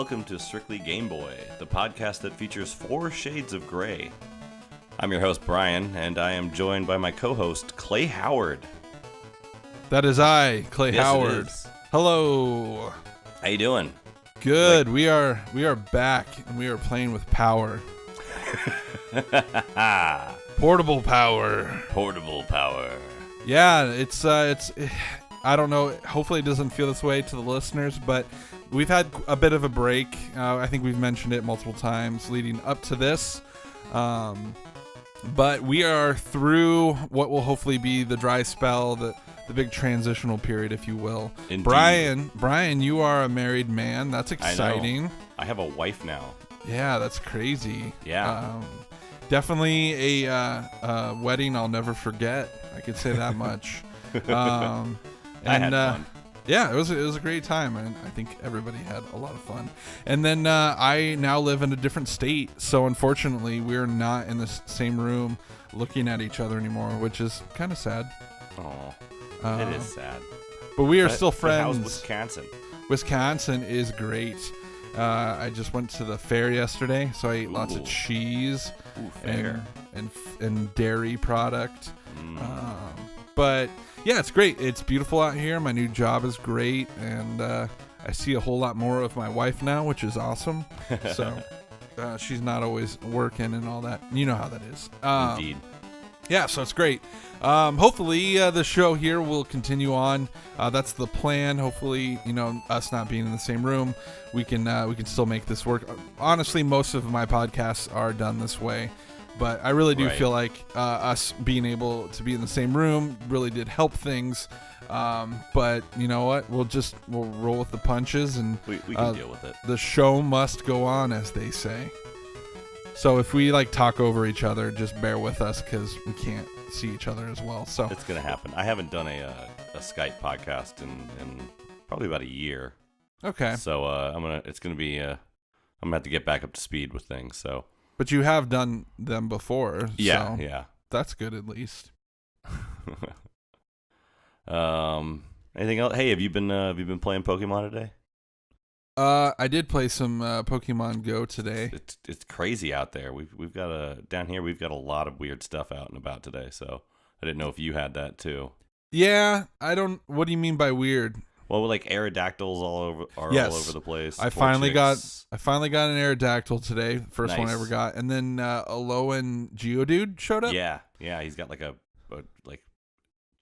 welcome to Strictly Game Boy, the podcast that features 4 shades of gray. I'm your host, Brian, and I am joined by my co-host, Clay Howard. That is I, Clay Yes, Howard. it is. Hello. How you doing? Good. We are back, and we are playing with power. Portable power. Portable power. Yeah, it's I don't know. Hopefully it doesn't feel this way to the listeners, but we've had a bit of a break. I think we've mentioned it multiple times leading up to this. But we are through what will hopefully be the dry spell, the big transitional period, if you will. Indeed. Brian, you are a married man. That's exciting. I have a wife now. Yeah, that's crazy. Yeah. Definitely a wedding I'll never forget. I could say that much. I had fun. Yeah, it was a great time, and I think everybody had a lot of fun. And then I now live in a different state, so unfortunately we're not in the same room looking at each other anymore, which is kind of sad. Oh, it is sad. But we are still friends. How's Wisconsin? Wisconsin is great. I just went to the fair yesterday, so I ate lots of cheese and dairy product. But yeah, it's great. It's beautiful out here. My new job is great, and I see a whole lot more of my wife now, which is awesome. So she's not always working and all that. You know how that is. Indeed. Yeah, so it's great. Hopefully the show here will continue on. That's the plan. Hopefully, us not being in the same room, we can still make this work. Honestly, most of my podcasts are done this way. But I really do feel like us being able to be in the same room really did help things. But you know what? We'll roll with the punches, and we can deal with it. The show must go on, as they say. So if we talk over each other, just bear with us because we can't see each other as well. So it's gonna happen. I haven't done a Skype podcast in probably about a year. Okay. So I'm gonna have to get back up to speed with things. So. But you have done them before. Yeah, so yeah. That's good at least. Anything else? Hey, have you been playing Pokemon today? I did play some Pokemon Go today. It's crazy out there. We've got down here we've got a lot of weird stuff out and about today. So I didn't know if you had that too. Yeah, I don't. What do you mean by weird? Well, like Aerodactyls all over the place. I finally got an Aerodactyl today, first one I ever got, and then Alolan Geodude showed up. Yeah, he's got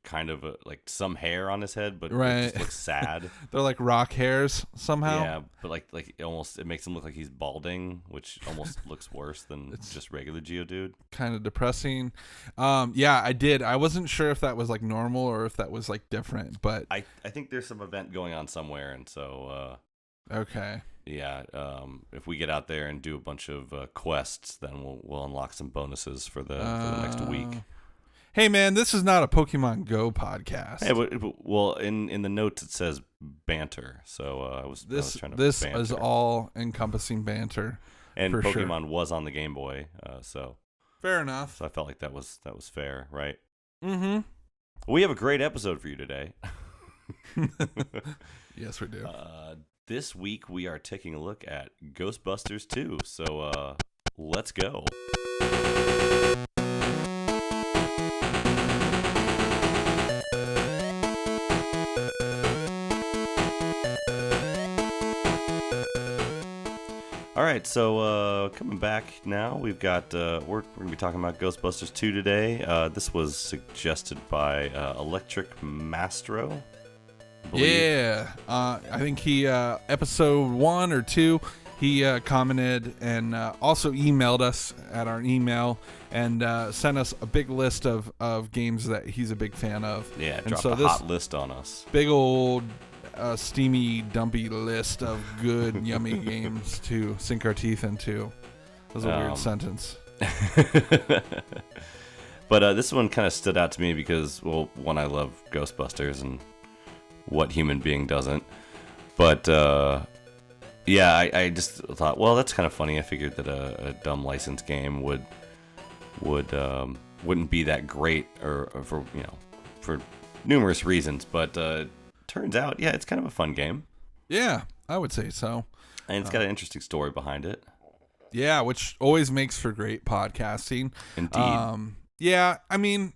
kind of some hair on his head, but right. It just looks sad. They're like rock hairs somehow. Yeah, but it makes him look like he's balding, which almost looks worse than just regular Geodude. Kind of depressing. Yeah, I did. I wasn't sure if that was normal or if that was different, but I think there's some event going on somewhere, and so okay. Yeah, if we get out there and do a bunch of quests, then we'll unlock some bonuses for the next week. Hey man, this is not a Pokemon Go podcast. Hey, well, in the notes it says banter, so I was trying to. This banter. is all encompassing banter, and for Pokemon sure. was on the Game Boy, so fair enough. So I felt like that was fair, right? Mm-hmm. We have a great episode for you today. Yes, we do. This week we are taking a look at Ghostbusters 2. So let's go. All right, so coming back now, we've got we're going to be talking about Ghostbusters 2 today. This was suggested by Electric Mastro. Yeah, I think he episode 1 or 2, he commented and also emailed us at our email and sent us a big list of games that he's a big fan of. Yeah, and dropped so a hot list on us. Big old steamy, dumpy list of good, yummy games to sink our teeth into. That was a weird sentence. But this one kind of stood out to me because, well, one, I love Ghostbusters, and what human being doesn't? But yeah, I just thought, well, that's kind of funny. I figured that a dumb license game wouldn't be that great, or for numerous reasons. But turns out, yeah, it's kind of a fun game. Yeah, I would say so. And it's got an interesting story behind it. Yeah, which always makes for great podcasting. Indeed. Yeah, I mean,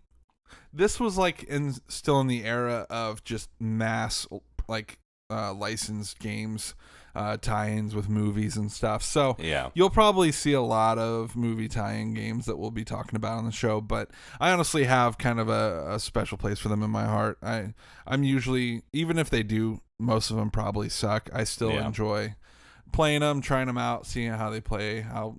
this was like still in the era of just mass like licensed games, tie-ins with movies and stuff. So Yeah. you'll probably see a lot of movie tie-in games that we'll be talking about on the show. But I honestly have kind of a special place for them in my heart. I'm usually, even if they do, most of them probably suck, I still enjoy playing them, trying them out, seeing how they play, how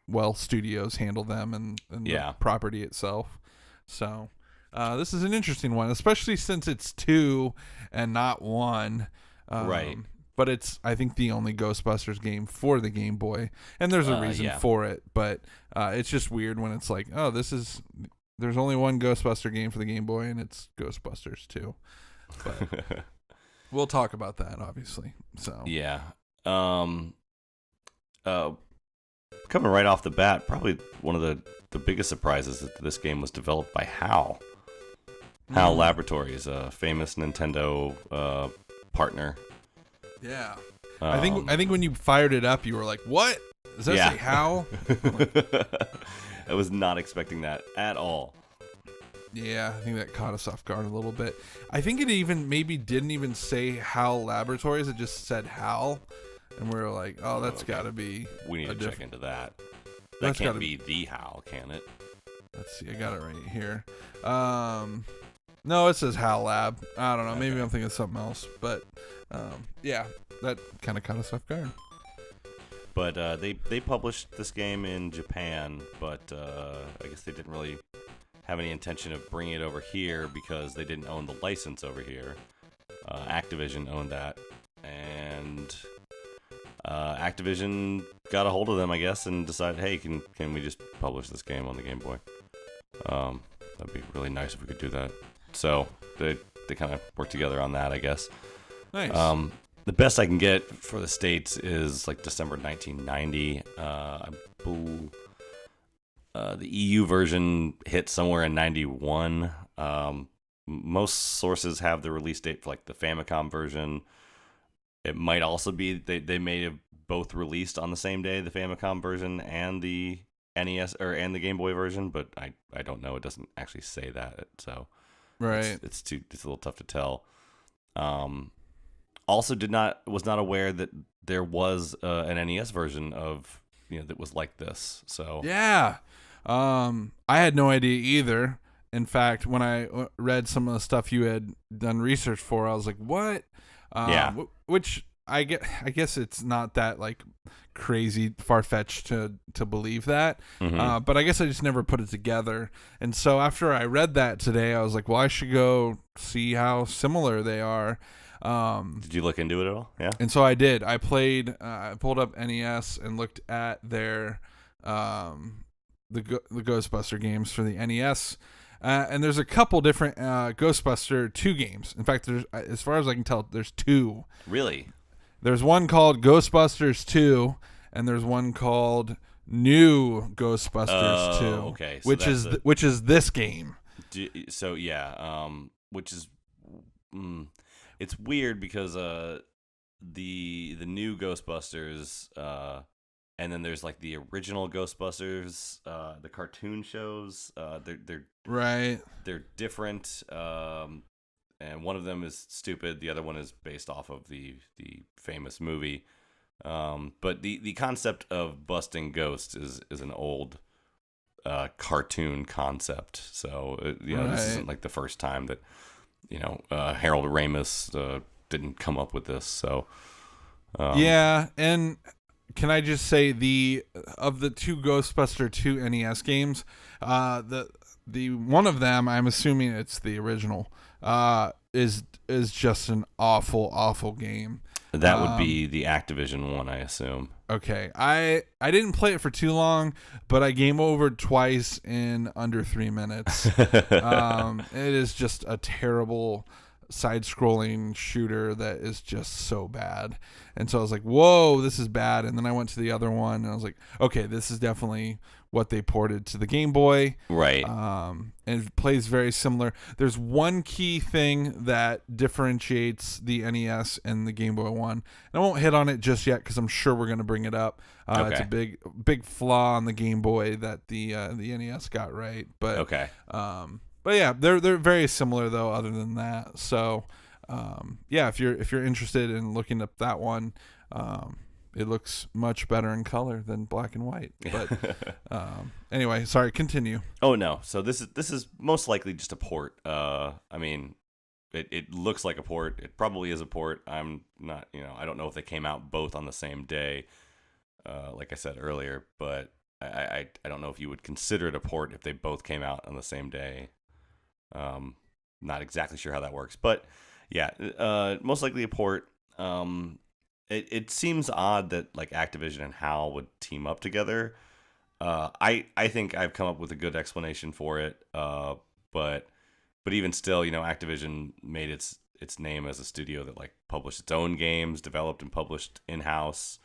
well studios handle them, and the property itself. So this is an interesting one, especially since it's 2 and not 1. Right. But it's, I think, the only Ghostbusters game for the Game Boy, and there's a reason for it. But it's just weird when it's like, oh, there's only one Ghostbuster game for the Game Boy, and it's Ghostbusters 2. But we'll talk about that, obviously. So yeah. Coming right off the bat, probably one of the biggest surprises that this game was developed by HAL. HAL Laboratories, a famous Nintendo partner. Yeah. I think when you fired it up, you were like, "What? Does that say HAL?" I was not expecting that at all. Yeah, I think that caught us off guard a little bit. I think it even maybe didn't even say HAL Laboratories. It just said HAL. And we were like, oh, that's got to be... We need to check into that. That can't be the HAL, can it? Let's see. I got it right here. No, it says HAL Lab. I don't know. Maybe I'm thinking of something else. But, yeah, that kind of caught us off guard. But they published this game in Japan, but I guess they didn't really have any intention of bringing it over here because they didn't own the license over here. Activision owned that. And... Activision got a hold of them, I guess, and decided, hey, can we just publish this game on the Game Boy? That'd be really nice if we could do that. So they kind of worked together on that, I guess. Nice. The best I can get for the States is like December 1990. The EU version hit somewhere in 91. Most sources have the release date for like the Famicom version. It might also be they may have both released on the same day, the Famicom version and the NES and the Game Boy version, but I don't know. It doesn't actually say that, so right. It's a little tough to tell. Also was not aware that there was an NES version of that was like this. So yeah, I had no idea either. In fact, when I read some of the stuff you had done research for, I was like, what? Which I guess it's not that like crazy far-fetched to believe that, but I guess I just never put it together. And so after I read that today, I was like, well, I should go see how similar they are. Did you look into it at all? Yeah. And so I did. I pulled up NES and looked at their the Ghostbuster games for the NES. And there's a couple different Ghostbuster 2 games. In fact, as far as I can tell, there's 2. Really? There's one called Ghostbusters 2, and there's one called New Ghostbusters 2. Okay. So which is this game. So yeah, which is it's weird because the new Ghostbusters and then there's like the original Ghostbusters, the cartoon shows. They're right. They're different, and one of them is stupid. The other one is based off of the famous movie. But the concept of busting ghosts is an old cartoon concept. So this isn't like the first time that Harold Ramis didn't come up with this. So yeah, and. Can I just say of the 2 Ghostbuster 2 NES games, the one of them, I'm assuming it's the original, is just an awful game. That would be the Activision one, I assume. Okay, I didn't play it for too long, but I game overed twice in under 3 minutes. It is just a terrible side-scrolling shooter that is just so bad. And so I was like, whoa, this is bad. And then I went to the other one and I was like, okay, this is definitely what they ported to the Game Boy. Right. And it plays very similar. There's one key thing that differentiates the NES and the Game Boy one. And I won't hit on it just yet because I'm sure we're going to bring it up. Okay. It's a big flaw on the Game Boy that the NES got right. But Okay. But yeah, they're very similar though. Other than that, so yeah, if you're interested in looking up that one, it looks much better in color than black and white. But anyway, sorry, continue. Oh no, so this is most likely just a port. I mean, it looks like a port. It probably is a port. I'm not, I don't know if they came out both on the same day, like I said earlier, but I don't know if you would consider it a port if they both came out on the same day. Not exactly sure how that works, but yeah, most likely a port. It seems odd that like Activision and HAL would team up together. I think I've come up with a good explanation for it. But even still, Activision made its name as a studio that like published its own games, developed and published in-house.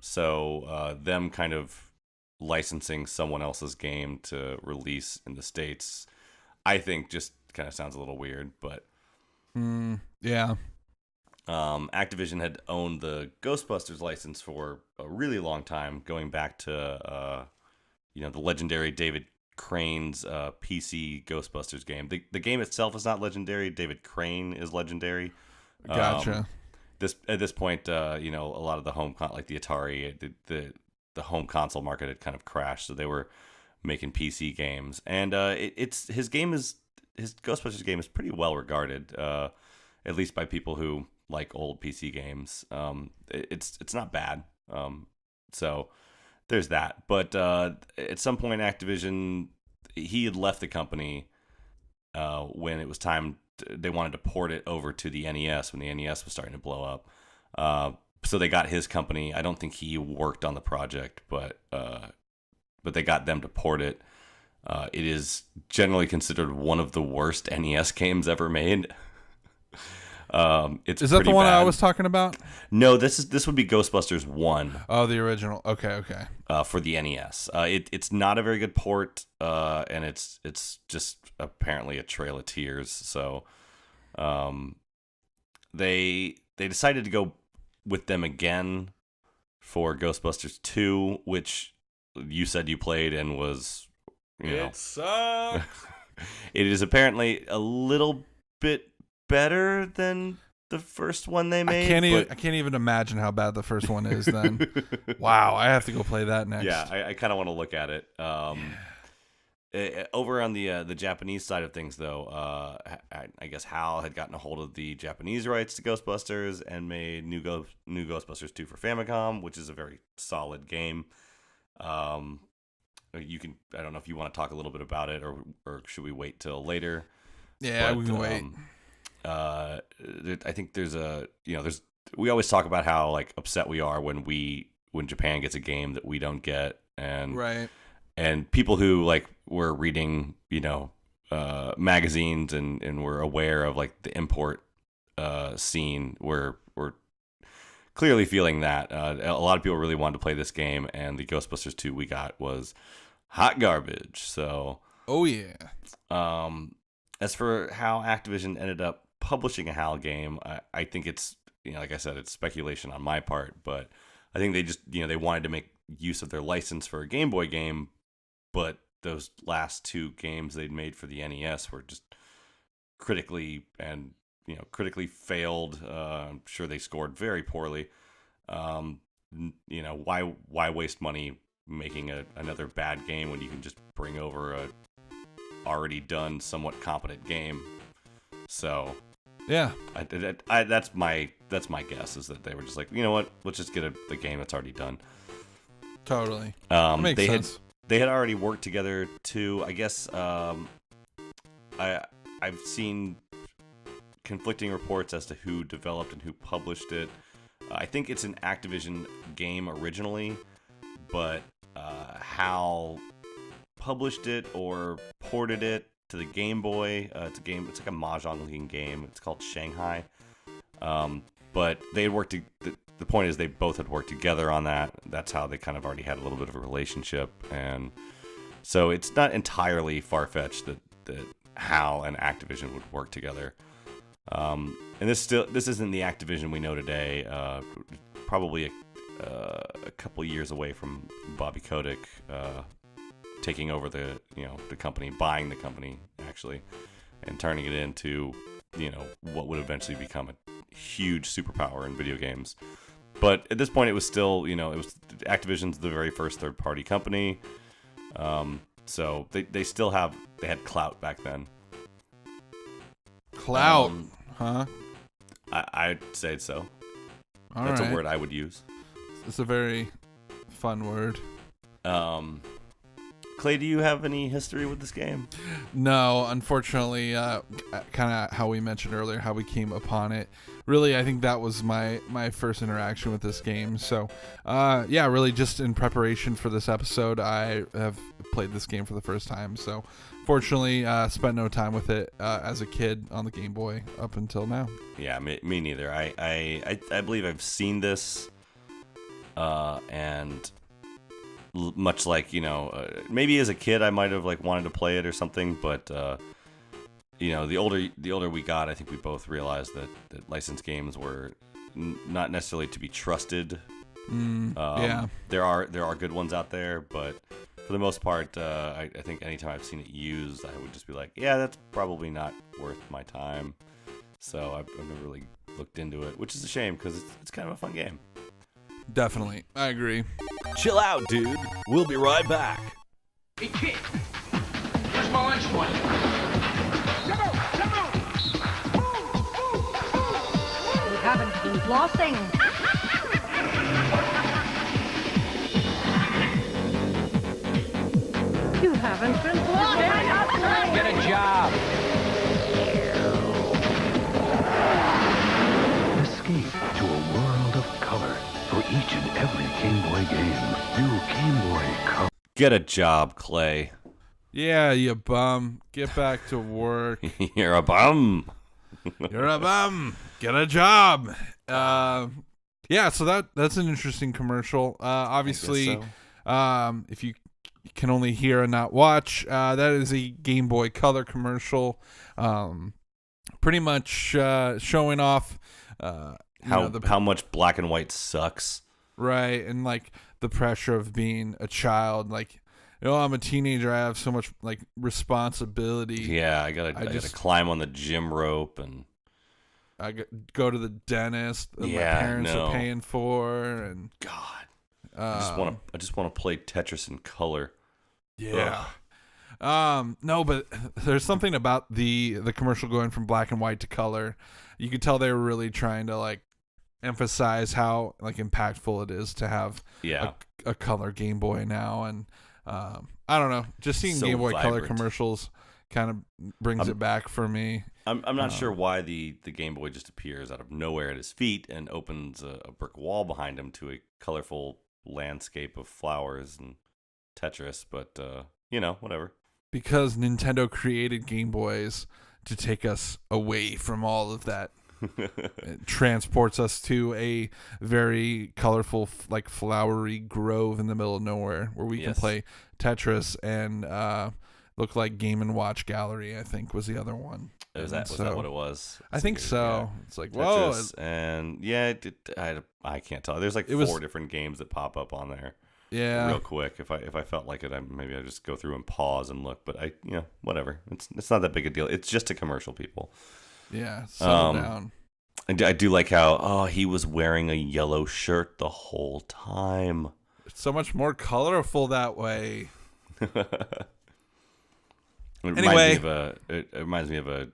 So them kind of licensing someone else's game to release in the States, I think just kind of sounds a little weird, but yeah. Activision had owned the Ghostbusters license for a really long time, going back to the legendary David Crane's PC Ghostbusters game. The game itself is not legendary. David Crane is legendary. Gotcha. At this point, a lot of the like the Atari, the home console market had kind of crashed, so they were making PC games, and his Ghostbusters game is pretty well regarded, at least by people who like old PC games. It's not bad. So there's that. But at some point, Activision, he had left the company when it was time. They wanted to port it over to the NES when the NES was starting to blow up. So they got his company. I don't think he worked on the project, but they got them to port it. It is generally considered one of the worst NES games ever made. Is that the one bad. I was talking about? No, this would be Ghostbusters 1. Oh, the original. Okay. For the NES. It's not a very good port, and it's just apparently a trail of tears. So, they decided to go with them again for Ghostbusters 2, which you said you played and was, It sucks. It is apparently a little bit better than the first one they made. I can't even imagine how bad the first one is then. Wow, I have to go play that next. Yeah, I kind of want to look at it. Over on the Japanese side of things, though, I guess HAL had gotten a hold of the Japanese rights to Ghostbusters and made new Ghostbusters 2 for Famicom, which is a very solid game. You can, I don't know if you want to talk a little bit about it, or should we wait till later? Yeah, we can wait. I think we always talk about how like upset we are when Japan gets a game that we don't get, and right. And people who like were reading, magazines and were aware of like the import scene were clearly feeling that. A lot of people really wanted to play this game, and the Ghostbusters 2 we got was hot garbage. So, oh yeah. As for how Activision ended up publishing a HAL game, I think it's, like I said, it's speculation on my part, but I think they just, they wanted to make use of their license for a Game Boy game, but those last two games they'd made for the NES were just critically failed. I'm sure they scored very poorly. Why waste money making another bad game when you can just bring over a already done, somewhat competent game? So yeah, that's my guess, is that they were just like, you know what, let's just get the game that's already done. Totally. That makes sense. They had already worked together too. I guess I've seen conflicting reports as to who developed and who published it. I think it's an Activision game originally, but HAL published it or ported it to the Game Boy. It's a game. It's like a mahjong-looking game. It's called Shanghai. But they had worked. The point is, they both had worked together on that. That's how they kind of already had a little bit of a relationship, and so it's not entirely far-fetched that HAL and Activision would work together. And this isn't the Activision we know today. Probably a couple years away from Bobby Kotick taking over the company, buying the company actually, and turning it into what would eventually become a huge superpower in video games. But at this point, it was still Activision's the very first third-party company, so they still had clout back then. Clout, huh? I'd say so. That's a word I would use. It's a very fun word. Clay, do you have any history with this game? No, unfortunately, kind of how we mentioned earlier, how we came upon it. Really, I think that was my first interaction with this game. So, really just in preparation for this episode, I have played this game for the first time. So, fortunately, spent no time with it as a kid on the Game Boy up until now. Yeah, me neither. I believe I've seen this, and much like maybe as a kid I might have wanted to play it or something, but the older we got, I think we both realized that licensed games were not necessarily to be trusted. Yeah, there are good ones out there, but for the most part, I think anytime I've seen it used, I would just be like, yeah, that's probably not worth my time. So I've never really looked into it, which is a shame because it's kind of a fun game. Definitely, I agree. Chill out, dude. We'll be right back. Hey, kid. Where's my lunch money? Come on! You haven't been flossing. You haven't been flossing. Get a job. Escape to a world of color for each and every Game Boy game. New Game Boy Color. Get a job, Clay. Yeah, you bum. Get back to work. You're a bum. You're a bum. Get a job. Yeah, so that's an interesting commercial. Obviously, if you can only hear and not watch, that is a Game Boy Color commercial. Pretty much showing off how much black and white sucks. Right, and the pressure of being a child, I'm a teenager, I have so much responsibility. Yeah, I gotta climb on the gym rope, and I go to the dentist that my parents are paying for, and God, I just want to play Tetris in color. Yeah. No, but there's something about the commercial going from black and white to color. You could tell they were really trying to emphasize how impactful it is to have a color Game Boy now, and I don't know, just seeing so Game Boy vibrant. Color commercials kind of brings it back for me. I'm not sure why the Game Boy just appears out of nowhere at his feet and opens a brick wall behind him to a colorful landscape of flowers and Tetris, but whatever. Because Nintendo created Game Boys to take us away from all of that. It transports us to a very colorful, flowery grove in the middle of nowhere where we can play Tetris and look like Game & Watch Gallery, I think, was the other one. Was that what it was? I think so. Yeah. It's Tetris, whoa. And I can't tell. There's four different games that pop up on there. Yeah. Real quick. If I felt like it, maybe I'd just go through and pause and look. But whatever. It's not that big a deal. It's just a commercial, people. Yeah, settle down. I do like how he was wearing a yellow shirt the whole time. It's so much more colorful that way. It reminds me of it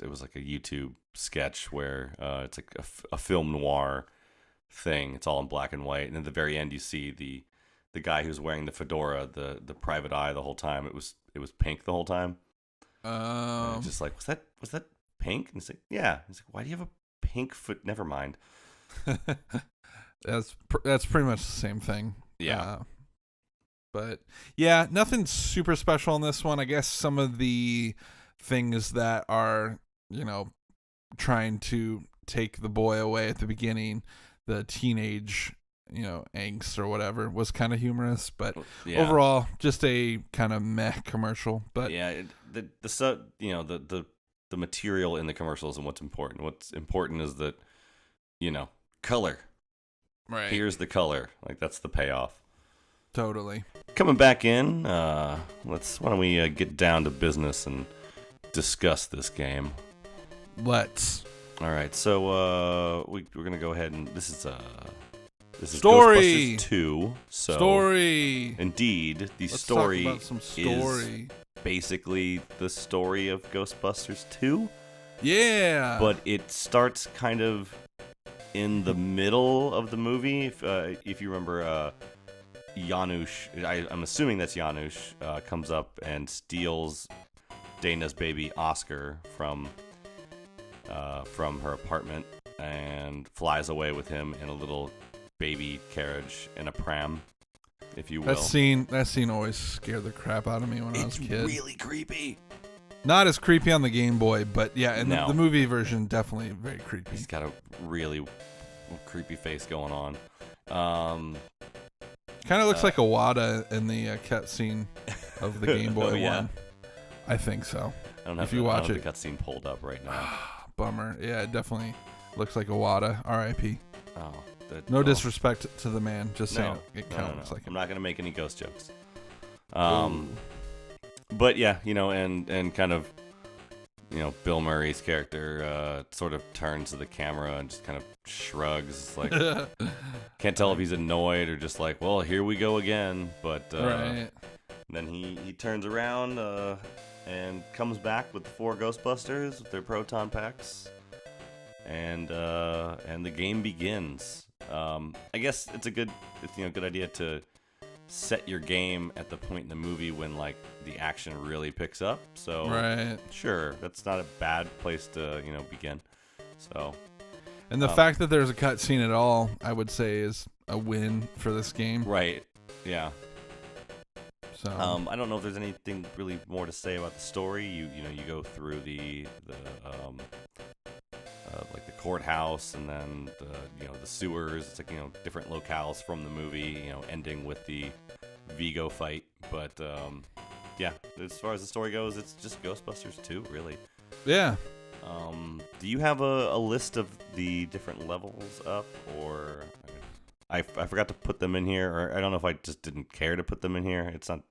was like a YouTube sketch where it's like a film noir thing. It's all in black and white, and at the very end you see the guy who's wearing the fedora, the private eye the whole time. It was pink the whole time. Just was that pink? And it's like, yeah. He's like, why do you have a pink foot? Never mind. That's pretty much the same thing. Yeah. But yeah, nothing super special in this one. I guess some of the things that are, trying to take the boy away at the beginning, the teenage, angst or whatever, was kind of humorous. But overall, just a kind of meh commercial. But yeah, the material in the commercial isn't what's important. What's important is that, color. right, Here's the color. Like, that's the payoff. totally. Coming back in, why don't we get down to business and discuss this game? Let's. All right, so we're gonna go ahead and this is Story! Ghostbusters 2. So Story. indeed, the Let's story, talk about some story. is basically the story of Ghostbusters 2, Yeah. but it starts kind of in the middle of the movie. If you remember, Janusz, I'm assuming that's Janusz, comes up and steals Dana's baby Oscar from her apartment and flies away with him in a little baby carriage in a pram, if you will. That scene always scared the crap out of me when I was a kid. It's really creepy. Not as creepy on the Game Boy, but yeah, in No. the movie version, definitely very creepy. He's got a really creepy face going on. Kind of looks like Iwata in the cut scene of the Game Boy Oh, yeah? one. I think so. I don't have If you watch the it. cutscene pulled up right now. Bummer. Yeah, it definitely looks like Iwata. R.I.P. Oh, No disrespect to the man. Just saying, it kind of no. looks like I'm him. not gonna make any ghost jokes. But yeah, and kind of, Bill Murray's character sort of turns to the camera and just kind of shrugs, like, can't tell if he's annoyed or just like, well, here we go again. But Right. then he turns around and comes back with the 4 Ghostbusters with their proton packs, and the game begins. I guess it's a good idea to set your game at the point in the movie when, like, the action really picks up. So Right. sure, that's not a bad place to begin. So And the fact that there's a cut scene at all, I would say, is a win for this game. right, yeah. So I don't know if there's anything really more to say about the story. You go through the like the courthouse, and then the sewers. It's like different locales from the movie. Ending with the Vigo fight. But yeah, as far as the story goes, it's just Ghostbusters 2, really. yeah. Do you have a list of the different levels up, or I forgot to put them in here, or I don't know if I just didn't care to put them in here. It's not.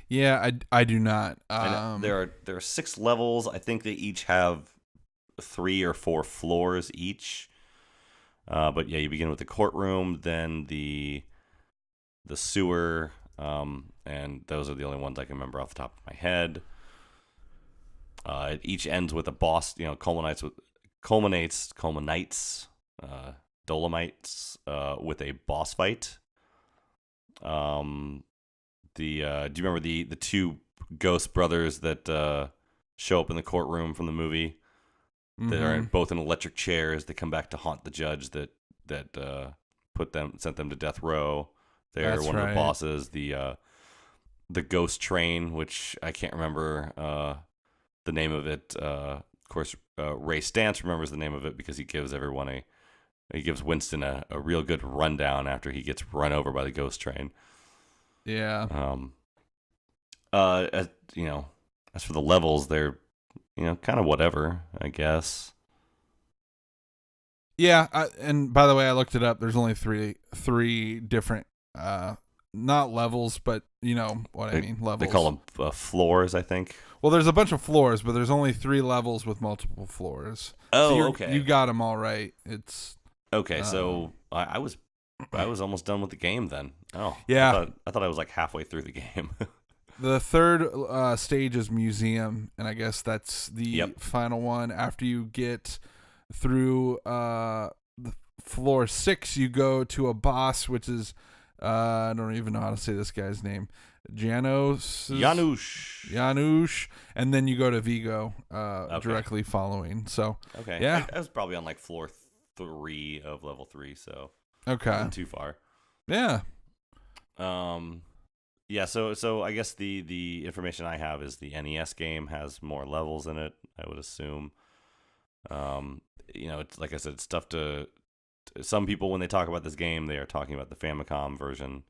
Yeah, I do not. There are 6 levels. I think they each have 3 or 4 floors each. But yeah, you begin with the courtroom, then the sewer, and those are the only ones I can remember off the top of my head. It each ends with a boss. Culminates, Dolomites, with a boss fight. Do you remember the 2 ghost brothers that show up in the courtroom from the movie? That are both in electric chairs. They come back to haunt the judge that sent them to death row. They're That's one of right. the bosses. The ghost train, which I can't remember the name of it. Of course, Ray Stantz remembers the name of it because he gives Winston a real good rundown after he gets run over by the ghost train. Yeah. As for the levels, they're kind of whatever, I guess. Yeah, and by the way, I looked it up. There's only three different, not levels, but you know what I mean, levels. They call them floors, I think. Well, there's a bunch of floors, but there's only 3 levels with multiple floors. Oh, so okay. You got them all right. It's Okay, so I was almost done with the game then. Oh, Yeah. I thought I was like halfway through the game. the third stage is museum, and I guess that's the Yep. final one. After you get through the floor 6, you go to a boss, which is I don't even know how to say this guy's name. Janusz, and then you go to Vigo directly following. So Okay. Yeah. I was probably on like floor 3 of level 3, so okay, wasn't too far. yeah. Yeah, so I guess the information I have is the NES game has more levels in it, I would assume. It's like I said, it's tough to some people when they talk about this game, they are talking about the Famicom version.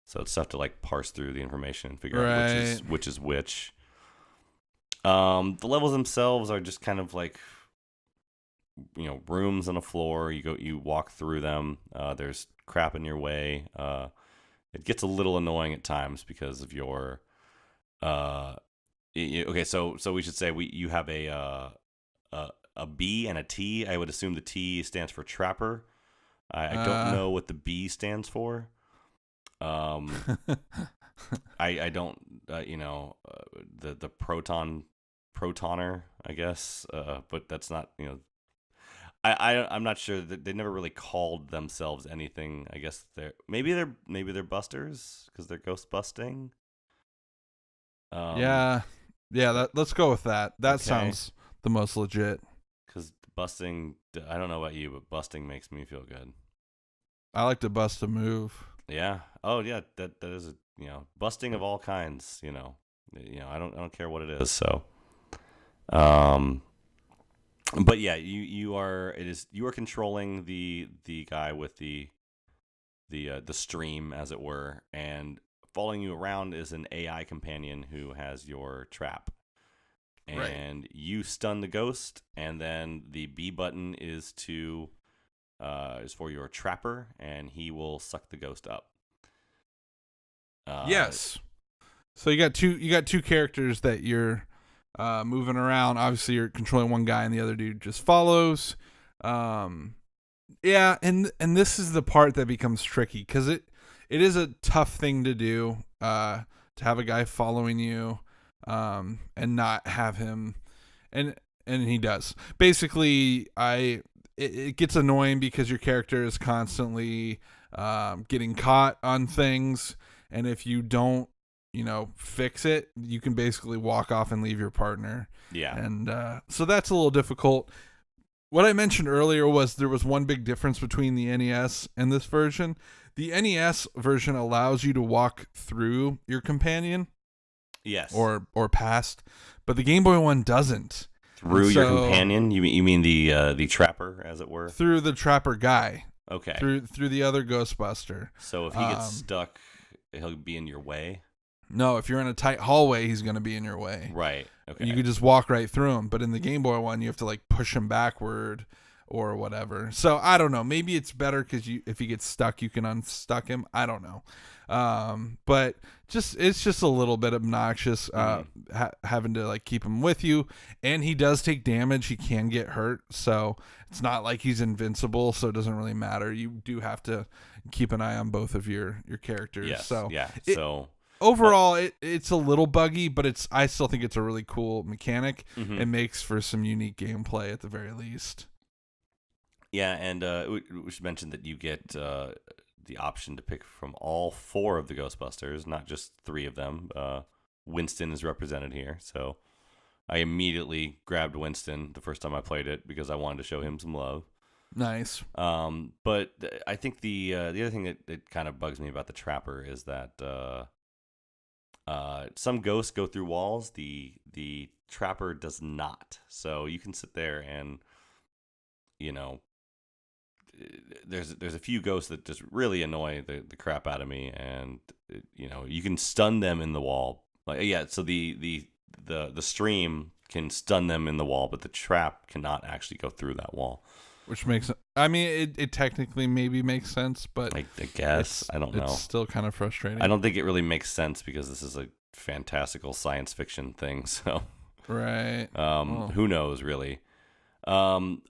So it's tough to like parse through the information and figure out which is which. The levels themselves are just kind of like rooms on a floor. You walk through them. There's crap in your way. It gets a little annoying at times because of your okay, so we should say you have a B and a T. I would assume the T stands for trapper. I don't know what the B stands for. I don't the protoner, I guess, but that's not I'm not sure that they never really called themselves anything. I guess maybe they're busters because they're ghost busting. Yeah, let's go with that. That sounds the most legit. Because busting, I don't know about you, but busting makes me feel good. I like to bust a move. Yeah. Oh yeah. That is busting of all kinds. I don't care what it is. So, but yeah, you are controlling the guy with the stream, as it were, and following you around is an AI companion who has your trap. And you stun the ghost, and then the B button is for your trapper, and he will suck the ghost up. Yes. So you got two characters that you're moving around. Obviously, you're controlling one guy, and the other dude just follows. Yeah, and this is the part that becomes tricky because it is a tough thing to do. To have a guy following you. And not have him, and he does. Basically, it gets annoying because your character is constantly getting caught on things, and if you don't, fix it, you can basically walk off and leave your partner. Yeah, and so that's a little difficult. What I mentioned earlier was there was one big difference between the NES and this version. The NES version allows you to walk through your companion. Yes. Or past, but the Game Boy one doesn't. Through your companion? You mean the trapper, as it were? Through the trapper guy. Okay. Through the other Ghostbuster. So if he gets stuck, he'll be in your way? No, if you're in a tight hallway, he's going to be in your way. Right. Okay. You could just walk right through him, but in the Game Boy one, you have to like push him backward or whatever. So I don't know. Maybe it's better because if he gets stuck, you can unstuck him. I don't know. But it's just a little bit obnoxious having to like keep him with you, and he does take damage. He can get hurt, so it's not like he's invincible. So it doesn't really matter. You do have to keep an eye on both of your characters. Yes. So yeah. Overall, it's a little buggy, but I still think it's a really cool mechanic. Mm-hmm. It makes for some unique gameplay at the very least. Yeah, and we should mention that you get the option to pick from all 4 of the Ghostbusters, not just 3 of them. Winston is represented here, so I immediately grabbed Winston the first time I played it because I wanted to show him some love. Nice. But I think the other thing that kind of bugs me about the Trapper is that some ghosts go through walls. The Trapper does not. So you can sit there and there's a few ghosts that just really annoy the crap out of me, and you can stun them in the wall. So the stream can stun them in the wall, but the trap cannot actually go through that wall. Which makes, I mean, it technically maybe makes sense, but I guess I don't know. It's still kind of frustrating. I don't think it really makes sense because this is a fantastical science fiction thing. So right. Who knows really? One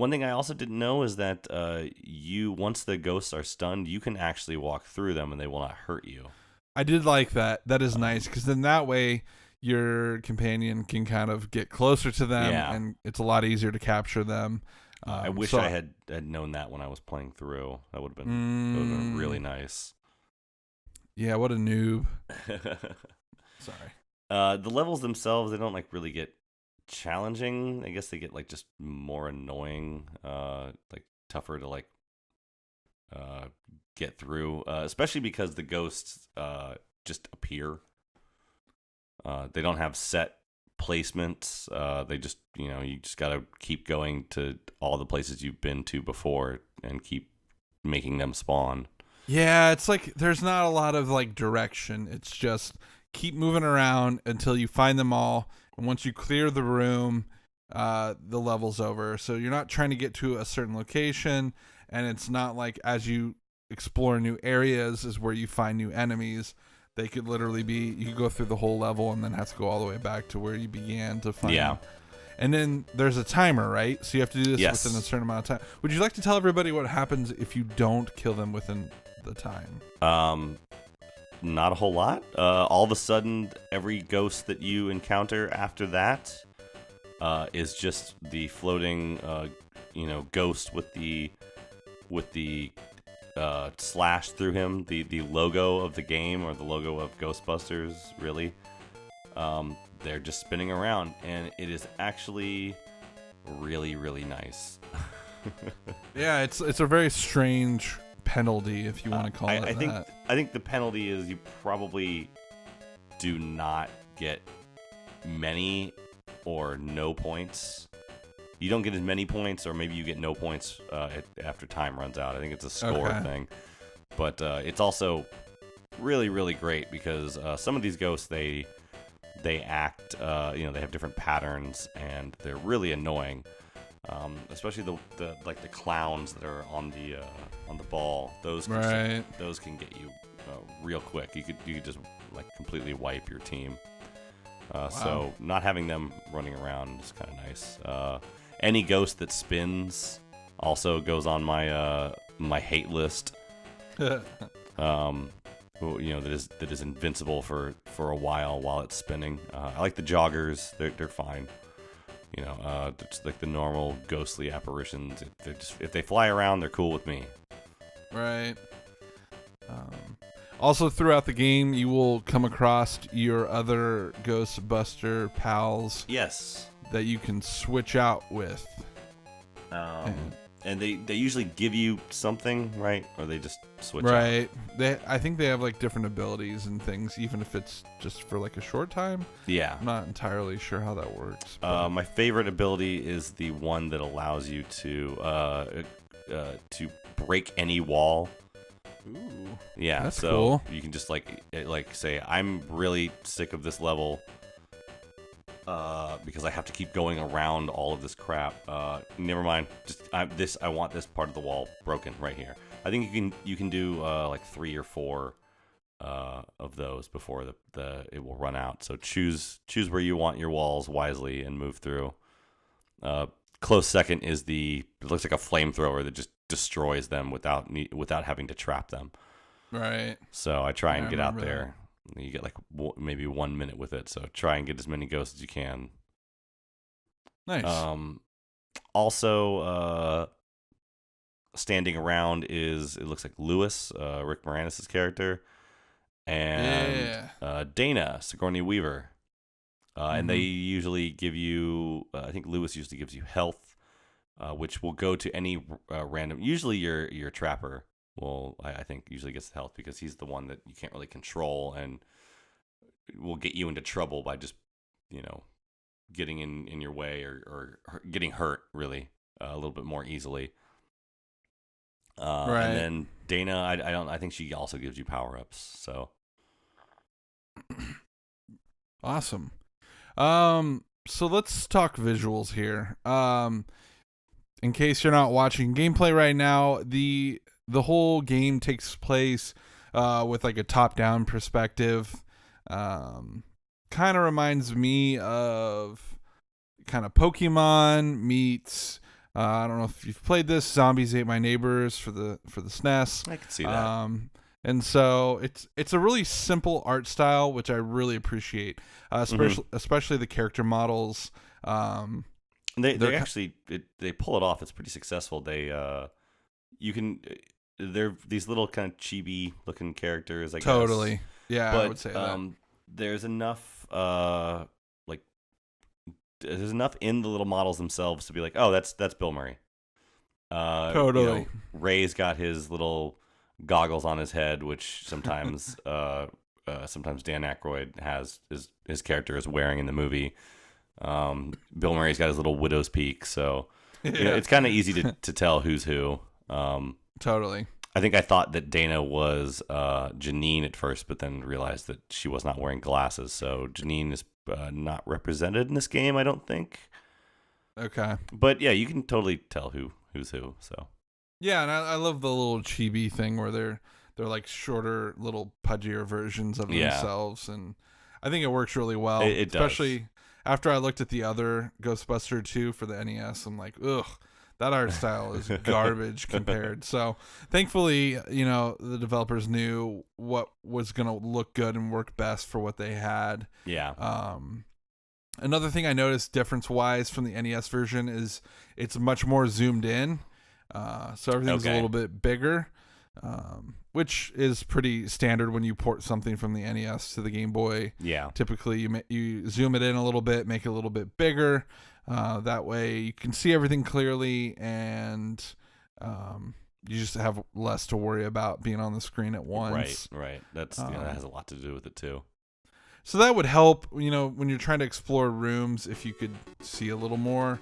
thing I also didn't know is that once the ghosts are stunned, you can actually walk through them and they will not hurt you. I did like that. That is nice because then that way your companion can kind of get closer to them, and it's a lot easier to capture them. I wish I had known that when I was playing through. That would have been really nice. Yeah, what a noob. Sorry. The levels themselves, they don't like really get challenging. I guess they get like just more annoying, like tougher to like get through, especially because the ghosts just appear. They don't have set placements. They just, you just got to keep going to all the places you've been to before and keep making them spawn. Yeah, it's like there's not a lot of like direction. It's just keep moving around until you find them all, and once you clear the room, the level's over. So you're not trying to get to a certain location, and it's not like as you explore new areas is where you find new enemies. They could literally be, you could go through the whole level and then have to go all the way back to where you began to find them. And then there's a timer, right? So you have to do this within a certain amount of time. Would you like to tell everybody what happens if you don't kill them within the time? Not a whole lot. All of a sudden, every ghost that you encounter after that is just the floating, ghost with the slash through him, the logo of the game, or the logo of Ghostbusters, really. They're just spinning around, and it is actually really, really nice. Yeah, it's a very strange penalty, if you want to call it that. I think the penalty is you probably do not get many or no points. You don't get as many points, or maybe you get no points after time runs out. I think it's a score thing. But it's also really, really great because some of these ghosts, they act, they have different patterns, and they're really annoying. Especially the clowns that are on the ball. Those can get you real quick. You could just completely wipe your team. So not having them running around is kind of nice. Any ghost that spins also goes on my my hate list. That is invincible for a while it's spinning. I like the joggers; they're fine. Just like the normal ghostly apparitions. If they fly around, they're cool with me. Right. Also, throughout the game, you will come across your other Ghostbuster pals. Yes. That you can switch out with. And they usually give you something, right? Or they just switch out? Right. I think they have different abilities and things, even if it's just for a short time. Yeah. I'm not entirely sure how that works. My favorite ability is the one that allows you to break any wall. Ooh. Yeah. That's so cool. You can just say, I'm really sick of this level. Because I have to keep going around all of this crap. Never mind. I want this part of the wall broken right here. I think you can do 3 or 4 of those before it will run out. So choose where you want your walls wisely and move through. Close second is it looks like a flamethrower that just destroys them without having to trap them. Right. So I try and get out there. You get maybe 1 minute with it, so try and get as many ghosts as you can. Nice. Also, standing around it looks like Lewis, Rick Moranis' character, and Dana, Sigourney Weaver. And they usually give you, I think Lewis usually gives you health, which will go to any random, usually your trapper. Well, I think usually gets the health because he's the one that you can't really control and will get you into trouble by just, getting in your way or getting hurt really a little bit more easily. Right. And then Dana, I think she also gives you power ups. So awesome. So let's talk visuals here. In case you're not watching gameplay right now, the whole game takes place with a top-down perspective. Kind of reminds me of kind of Pokemon meets I don't know if you've played this, Zombies Ate My Neighbors for the SNES. I can see that. And so it's a really simple art style, which I really appreciate, especially the character models. They actually they pull it off. It's pretty successful. They're these little kind of chibi looking characters, I guess. Totally. Yeah, but, I would say that. There's enough there's enough in the little models themselves to be like, oh, that's Bill Murray. Totally. Ray's got his little goggles on his head, which sometimes sometimes Dan Aykroyd has his character is wearing in the movie. Bill Murray's got his little widow's peak, so it's kind of easy to tell who's who. Totally. I think I thought that Dana was Janine at first, but then realized that she was not wearing glasses. So Janine is not represented in this game, I don't think. Okay. But yeah, you can totally tell who's who. So yeah, and I love the little chibi thing where they're like shorter, little pudgier versions of themselves, and I think it works really well. It especially does. After I looked at the other Ghostbuster 2 for the NES, I'm like, ugh. That art style is garbage compared. So thankfully, the developers knew what was going to look good and work best for what they had. Yeah. Another thing I noticed difference-wise from the NES version is it's much more zoomed in. So everything's a little bit bigger, which is pretty standard when you port something from the NES to the Game Boy. Yeah. Typically, you zoom it in a little bit, make it a little bit bigger. That way you can see everything clearly, and you just have less to worry about being on the screen at once. Right. That has a lot to do with it too. So that would help, when you're trying to explore rooms, if you could see a little more.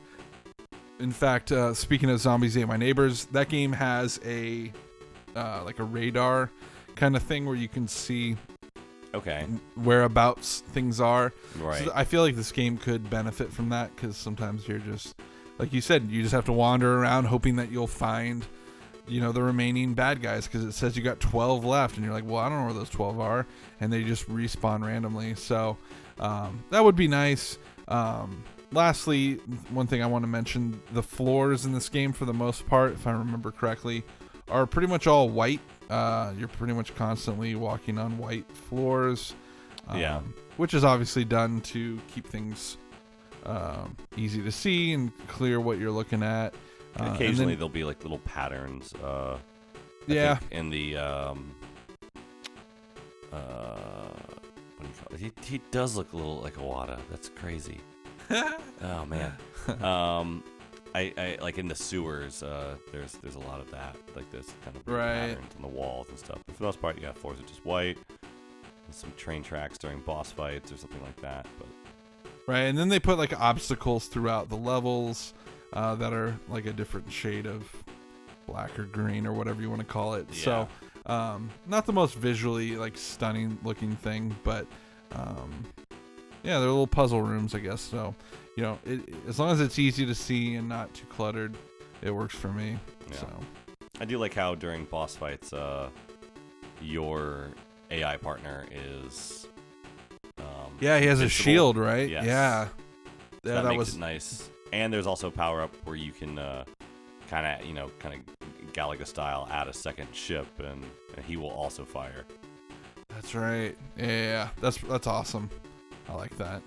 In fact, speaking of Zombies Ate My Neighbors, that game has a radar kind of thing where you can see whereabouts things are. Right. So I feel like this game could benefit from that, because sometimes you're just, like you said, you just have to wander around hoping that you'll find, the remaining bad guys, because it says you got 12 left, and you're like, well, I don't know where those 12 are, and they just respawn randomly. So that would be nice. Lastly, one thing I want to mention, the floors in this game, for the most part, if I remember correctly, are pretty much all white. You're pretty much constantly walking on white floors. Which is obviously done to keep things easy to see and clear what you're looking at. Occasionally there'll be like little patterns. I think in the what do you call it? He does look a little like Iwata. That's crazy. Oh man. I like in the sewers. There's a lot of that, like this kind of patterns on the walls and stuff. But for the most part, floors are just white. And some train tracks during boss fights or something like that. But right, and then they put like obstacles throughout the levels that are like a different shade of black or green or whatever you want to call it. Yeah. So not the most visually like stunning looking thing, but they're little puzzle rooms, I guess. So as long as it's easy to see and not too cluttered, it works for me. Yeah. So I do like how during boss fights your AI partner is he has invincible. a shield, right? Yes. Yeah. So that makes it nice. And there's also a power up where you can kind of Galaga style add a second ship, and he will also fire. That's right. Yeah. That's awesome. I like that.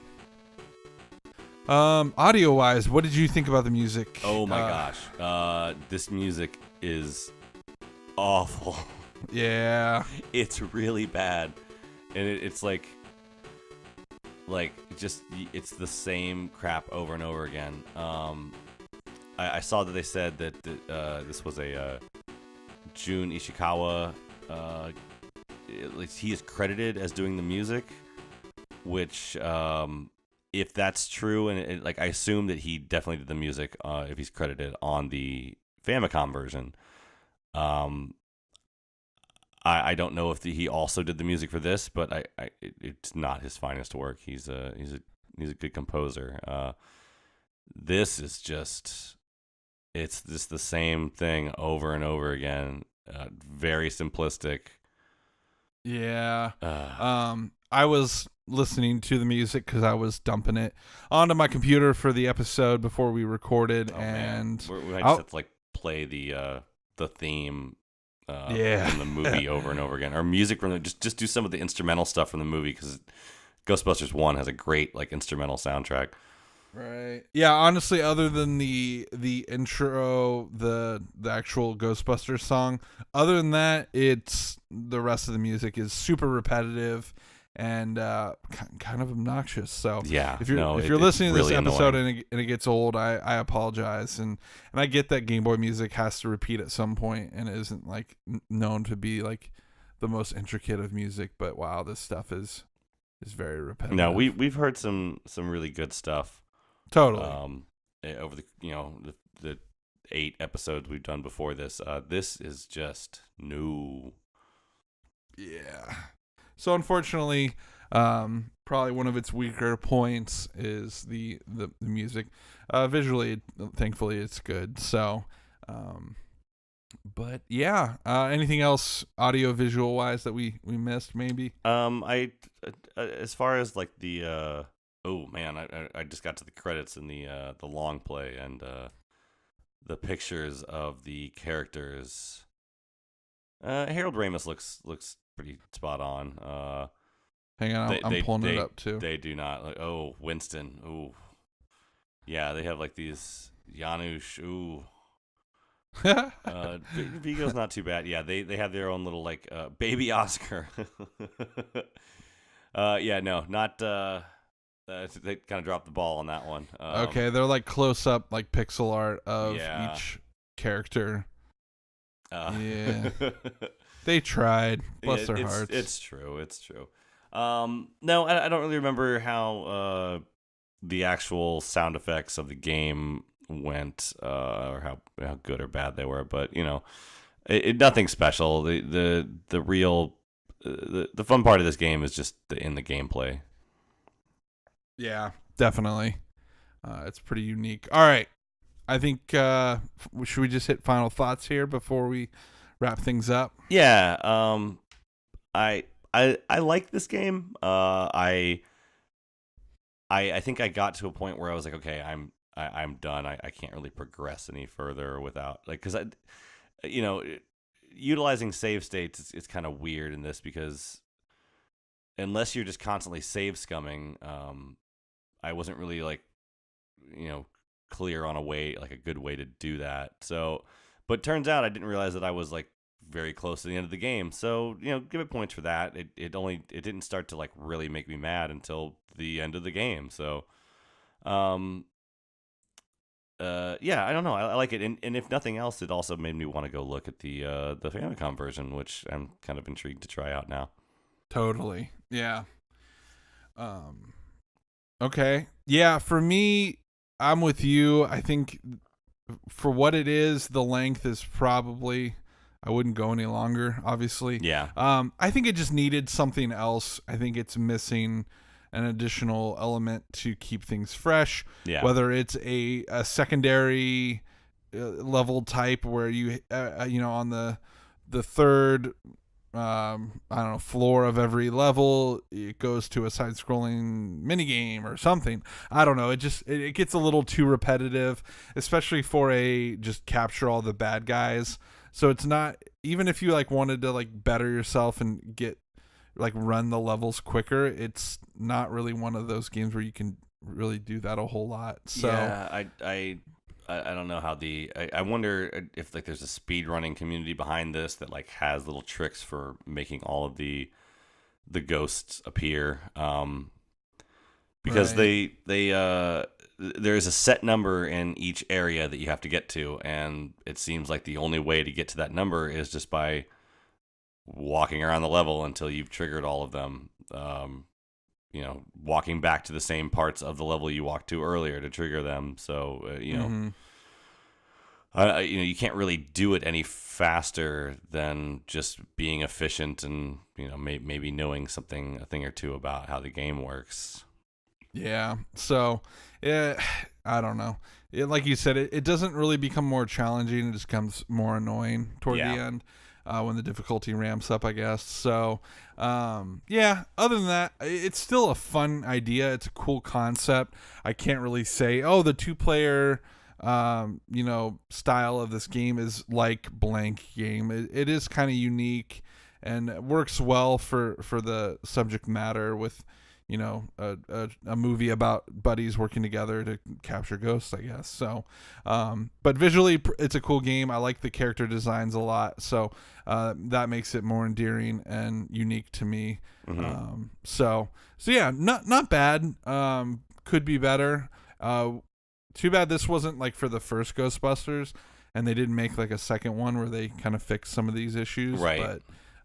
Audio wise, what did you think about the music? Oh my gosh. This music is awful. Yeah. It's really bad. And it's like just it's the same crap over and over again. I saw that they said that this was a Jun Ishikawa, at least he is credited as doing the music, which if that's true, and I assume that he definitely did the music if he's credited on the Famicom version. I don't know if he also did the music for this, but it's not his finest work. He's a good composer. This is just the same thing over and over again. Very simplistic. Yeah. I was listening to the music because I was dumping it onto my computer for the episode before we recorded, and we might just have to play the theme. From the movie over and over again, or music from just do some of the instrumental stuff from the movie, because Ghostbusters 1 has a great instrumental soundtrack. Right. Yeah, honestly, other than the intro, the actual Ghostbusters song, other than that, it's the rest of the music is super repetitive and kind of obnoxious. So yeah, if you're listening to this really episode and it gets old, I apologize, and I get that Game Boy music has to repeat at some point and it isn't known to be the most intricate of music, but wow, this stuff is very repetitive. No, we've heard some really good stuff. Totally. Over the the 8 episodes we've done before this. This is just new. Yeah. So unfortunately, probably one of its weaker points is the music. Visually, thankfully, it's good. So, but yeah. Anything else audio visual wise that we missed? Maybe. I as far as like the oh man, I just got to the credits in the long play and the pictures of the characters. Harold Ramis looks pretty spot on. Hang on, I'm pulling it up too. They do not like. Oh, Winston. Ooh, yeah. They have like these Janusz. Ooh. Vigo's not too bad. Yeah, they have their own little like baby Oscar. Yeah, no, not. They kind of dropped the ball on that one. Okay, they're like close up, like pixel art of Yeah. each character. Yeah. Yeah. They tried. Bless their it's, hearts. It's true. It's true. No, I don't really remember how the actual sound effects of the game went, or how good or bad they were. But you know, nothing special. The real the fun part of this game is just in the gameplay. Yeah, definitely. It's pretty unique. All right. I think should we just hit final thoughts here before we wrap things up? Yeah. I like this game. I think I got to a point where I was like, okay, I'm done. I can't really progress any further without because utilizing save states it's kind of weird in this because unless you're just constantly save scumming, I wasn't really like clear on a good way to do that. So, but turns out I didn't realize that I was like very close to the end of the game. So, give it points for that. It didn't start to like really make me mad until the end of the game. So, yeah, I don't know. I like it. And if nothing else, it also made me want to go look at the Famicom version, which I'm kind of intrigued to try out now. Totally. Yeah. Okay. Yeah, for me, I'm with you. I think for what it is, the length is probably I wouldn't go any longer, obviously. Yeah. I think it just needed something else. I think it's missing an additional element to keep things fresh. Yeah. Whether it's a secondary level type where you on the third I don't know, floor of every level, it goes to a side-scrolling minigame or something. I don't know. It gets a little too repetitive, especially for a just capture all the bad guys. So it's not, even if you like wanted to like better yourself and get like run the levels quicker, it's not really one of those games where you can really do that a whole lot. So yeah, I don't know how I wonder if like there's a speedrunning community behind this that like has little tricks for making all of the ghosts appear. Because Right. there's a set number in each area that you have to get to, and it seems like the only way to get to that number is just by walking around the level until you've triggered all of them. Walking back to the same parts of the level you walked to earlier to trigger them. So, Mm-hmm. you can't really do it any faster than just being efficient and, maybe knowing a thing or two about how the game works. Yeah. So, I don't know. Like you said, it doesn't really become more challenging. It just becomes more annoying toward the end. When the difficulty ramps up, I guess. So, yeah, other than that, it's still a fun idea. It's a cool concept. I can't really say, the 2-player, style of this game is like blank game. It is kind of unique and it works well for the subject matter with, a movie about buddies working together to capture ghosts, I guess. So, but visually, it's a cool game. I like the character designs a lot, so that makes it more endearing and unique to me. Mm-hmm. So yeah, not bad. Could be better. Too bad this wasn't like for the first Ghostbusters, and they didn't make like a second one where they kind of fix some of these issues. Right.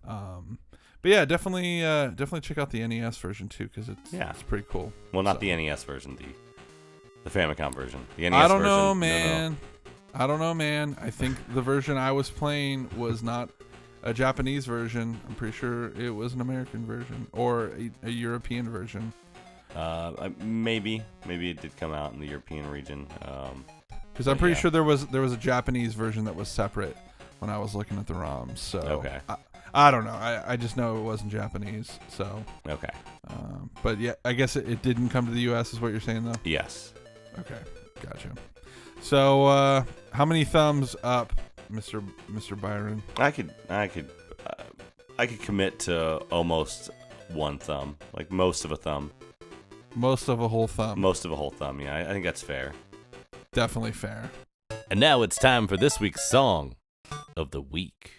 But But yeah, definitely check out the NES version too, because it's pretty cool. Well, not the NES version, the Famicom version. The NES I don't version, know, no. man. I don't know, man. I think the version I was playing was not a Japanese version. I'm pretty sure it was an American version or a European version. Maybe it did come out in the European region. Because I'm pretty sure there was a Japanese version that was separate when I was looking at the ROMs. So Okay. I don't know. I just know it wasn't Japanese. So Okay. but yeah, I guess it didn't come to the U.S. is what you're saying though. Yes. Okay, gotcha. So how many thumbs up, Mr. Byron? I could commit to almost one thumb, like most of a thumb. Most of a whole thumb. Most of a whole thumb. Yeah, I think that's fair. Definitely fair. And now it's time for this week's song of the week.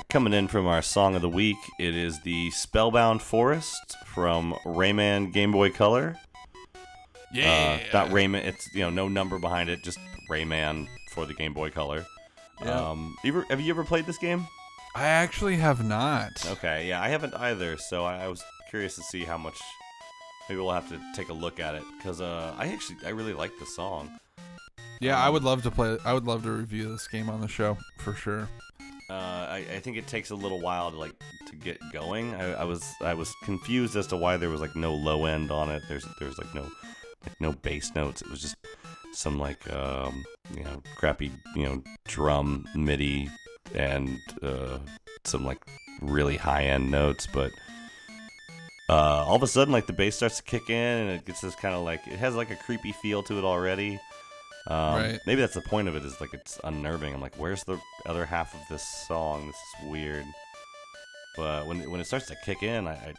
Coming in from our song of the week, it is the Spellbound Forest from Rayman Game Boy Color. Yeah. Not Rayman. It's no number behind it, just Rayman for the Game Boy Color. Yeah. Have you ever played this game? I actually have not. Okay, yeah, I haven't either. So I was curious to see how much. Maybe we'll have to take a look at it because I really like the song. Yeah, I would love to play. I would love to review this game on the show for sure. I think it takes a little while to get going. I was confused as to why there was no low end on it. There was no bass notes. It was just some crappy drum MIDI and some really high end notes. But all of a sudden the bass starts to kick in and it gets this kind of it has a creepy feel to it already. Right. Maybe that's the point of it, is it's unnerving. I'm where's the other half of this song? This is weird. But when it starts to kick in, I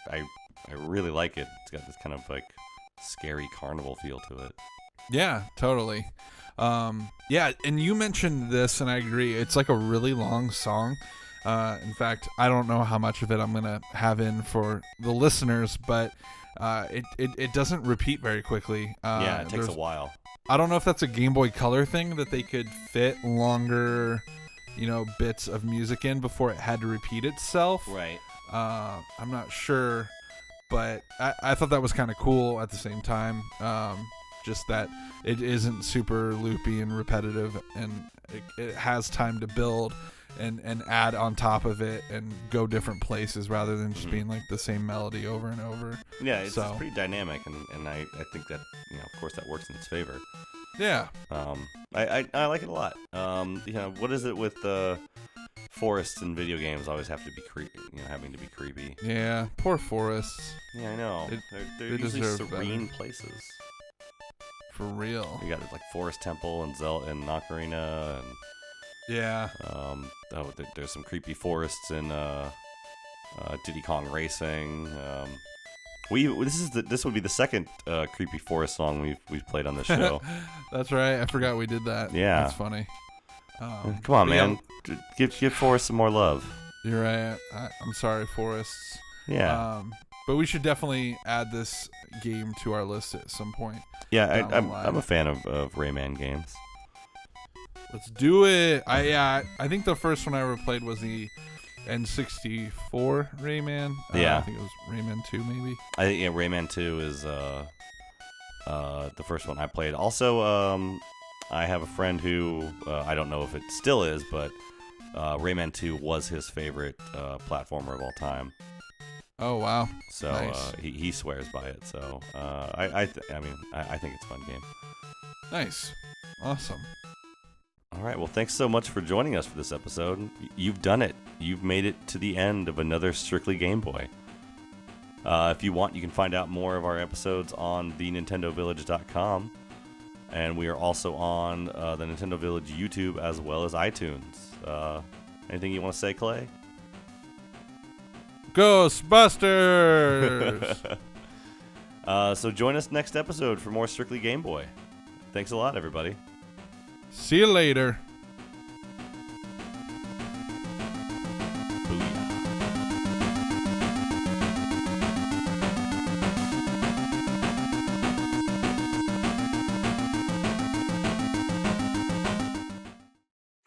really like it. It's got this kind of scary carnival feel to it. Yeah, totally. Yeah, and you mentioned this, and I agree. It's a really long song. In fact, I don't know how much of it I'm gonna have in for the listeners, but it doesn't repeat very quickly. Yeah, it takes a while. I don't know if that's a Game Boy Color thing that they could fit longer, bits of music in before it had to repeat itself. Right. I'm not sure, but I thought that was kind of cool at the same time. Just that it isn't super loopy and repetitive, and it has time to build and add on top of it and go different places rather than just being the same melody over and over. Yeah, it's pretty dynamic, and I think that of course that works in its favor. Yeah. I like it a lot. What is it with forests in video games always have to be having to be creepy? Yeah, poor forests. Yeah, I know. They're usually serene places. For real. You got Forest Temple and Zelda and Ocarina and yeah. There's some creepy forests in Diddy Kong Racing. This would be the second creepy forest song we've played on this show. That's right. I forgot we did that. Yeah, that's funny. Come on, man. Give Forest some more love. You're right. I'm sorry, forests. Yeah. But we should definitely add this game to our list at some point. Yeah, I'm a fan of Rayman games. Let's do it. I think the first one I ever played was the N64 Rayman. Yeah. I think it was Rayman 2 maybe. I think Rayman 2 is the first one I played. Also, I have a friend who I don't know if it still is, but Rayman 2 was his favorite platformer of all time. Oh wow! So nice. He swears by it. So I think it's a fun game. Nice, awesome. All right. Well, thanks so much for joining us for this episode. You've done it. You've made it to the end of another Strictly Game Boy. If you want, you can find out more of our episodes on thenintendovillage.com. And we are also on the Nintendo Village YouTube as well as iTunes. Anything you want to say, Clay? Ghostbusters! So join us next episode for more Strictly Game Boy. Thanks a lot, everybody. See you later.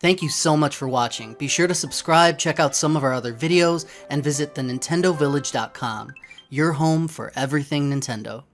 Thank you so much for watching. Be sure to subscribe, check out some of our other videos, and visit thenintendovillage.com, your home for everything Nintendo.